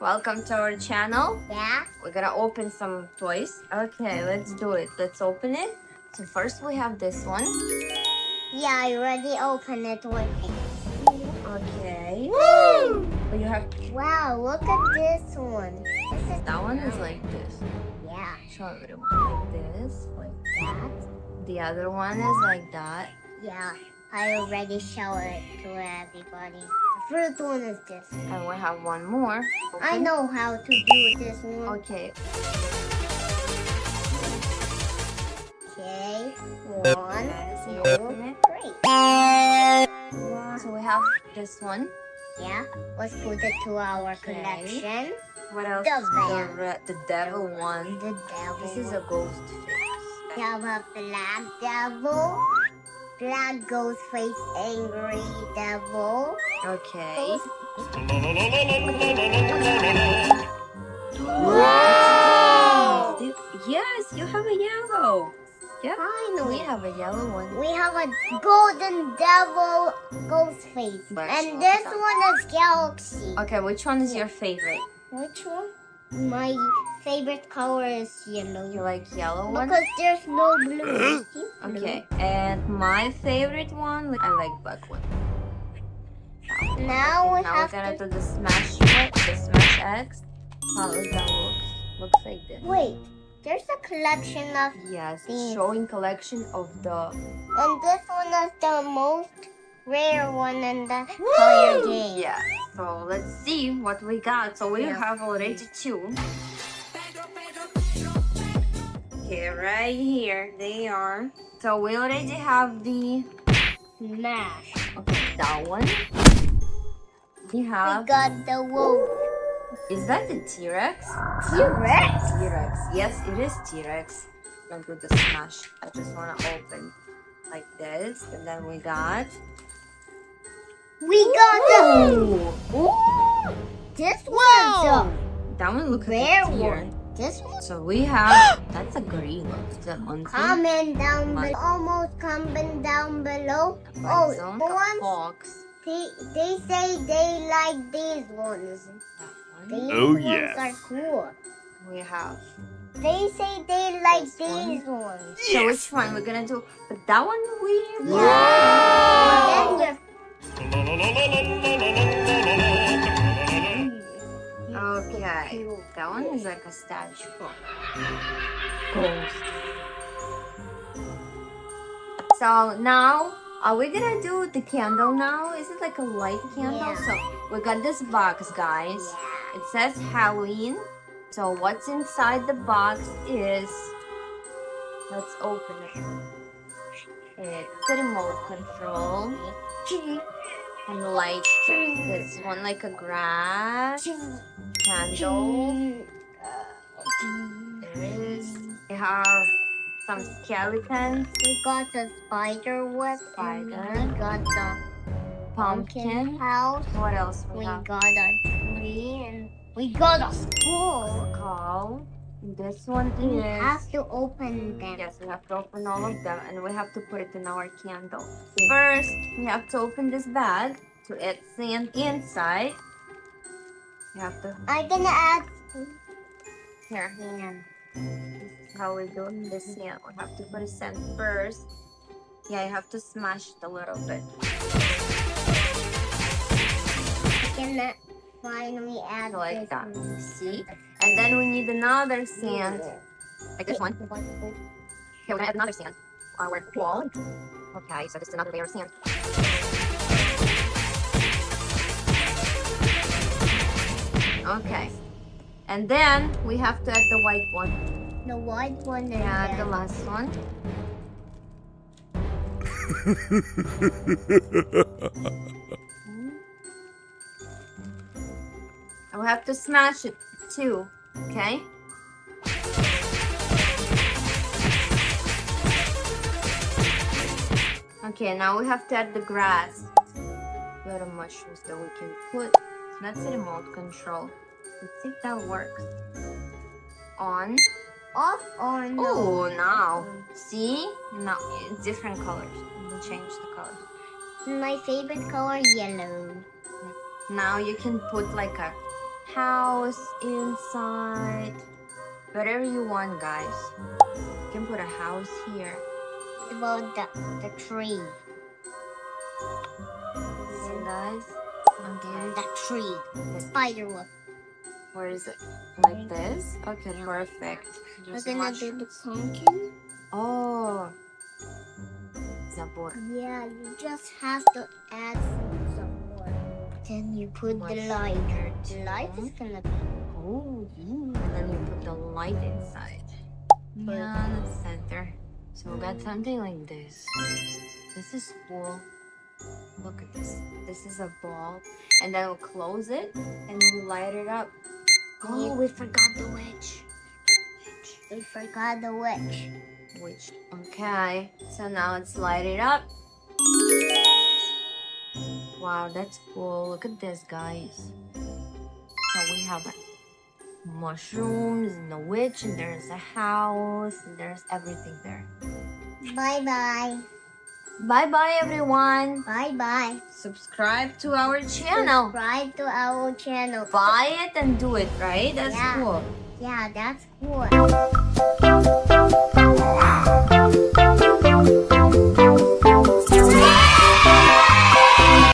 Welcome to our channel. Yeah? We're gonna open some toys. Okay, let's do it. Let's open it. So first we have this one. Yeah, I already opened it with Okay. Woo! But you have Wow, look at this one. that one is like this. Yeah, Show everyone like this. like that. The other one is like that. Yeah, I already showed it to everybody. The first one is this. And we have one more. I Open. know how to do this one. Okay. Okay, Open 1, it. 2, 3. So we have this one. Yeah, let's put it to our Okay. collection. What else? The devil one. The devil. This is a ghost face. We have a black devil, black ghost face, angry devil. Okay. Wow! Yes, you have a yellow. Yeah. Finally. We have a yellow one. We have a golden devil ghost face. Let's And look this at one is galaxy. Okay, which one is your favorite? Which one? My favorite color is yellow. You like yellow one? Because there's no blue. See? Okay. And my favorite one, I like black one. Now we Now have we're gonna to... do the Smash X. How does that look? Looks like this. Wait, there's a collection of... Yes, These. showing collection of the. And this one is the most rare one in the entire game. Yeah. So let's see what we got. So we Yeah. have already two. Okay, right here they are. So we already have the Smash. okay, that one. We We have. got the wolf. Is that the T-Rex? T-Rex? T-Rex. Yes, it is T-Rex. Don't do the smash. I just wanna open like this, and then we got. We got the... Ooh. This one That one looks is the rare like a deer. one. This one? So we have. That's a gorilla. Is that monkey? Comment down Monkey. below. Almost comment down below. Bison, Oh, a the ones... fox. They say they like these ones. That one. These Oh, ones yes. are cool. We have. They say they like This one. these ones. So which one we're gonna do? But that one we. Yeah. Then Okay. That one is like a statue. Ghost. So now, are we gonna do the candle now? Is it like a light candle? Yeah. So we got this box, guys. Yeah. It says Halloween. So what's inside the box is, let's open it. It's the remote control and light. This one like a grass candle. There is. We have some skeletons. We got the spider web. And Spider. we got the Pumpkin. house. What else we We have? got a tree and we got a school. Skull. This one We is. have to open them. Yes, we have to open all of them and we have to put it in our candle. First, we have to open this bag to add sand inside. You have to. I'm gonna add Here, sand. this is how we do this sand. We have to put a sand first. Yeah, you have to smash it a little bit. I'm gonna finally add So like this that. one. See? And then we need another sand. Like this one. Okay, we're gonna add another sand. Our wall. Okay, so this is another layer of sand. Okay. And then we have to add the white one. The white one is Yeah, the there. last one. And we have to smash it too. Okay? Okay, now we have to add the grass. Little mushrooms that we can put. That's the remote control. Let's see if that works. On. Off or no? Oh, now. See? Now, it's different colors. We'll change the colors. My favorite color, yellow. Now you can put like a house inside. Whatever you want, guys. You can put a house here. What about the tree? See, guys? Okay. The tree. The spider web. Where is it? Like this? Okay, perfect. We're Just gonna watch. do the pumpkin. Oh. Zabor. Yeah, you just have to add some more. Then you put the Much light. here The light is too. gonna be. Oh, and then you put the light inside. Yeah, the center. So we got something like this. This is cool. Look at this. This is a ball. And then we'll close it and we'll light it up. Oh, we forgot the witch. We forgot the witch. Witch. Okay. So now let's light it up. Wow, that's cool. Look at this, guys. So we have mushrooms and the witch, and there's a house, and there's everything there. Bye-bye. Bye-bye, everyone. Bye-bye. Subscribe to our channel. Subscribe to our channel. Buy it and do it, right? That's Yeah. cool. Yeah, that's cool.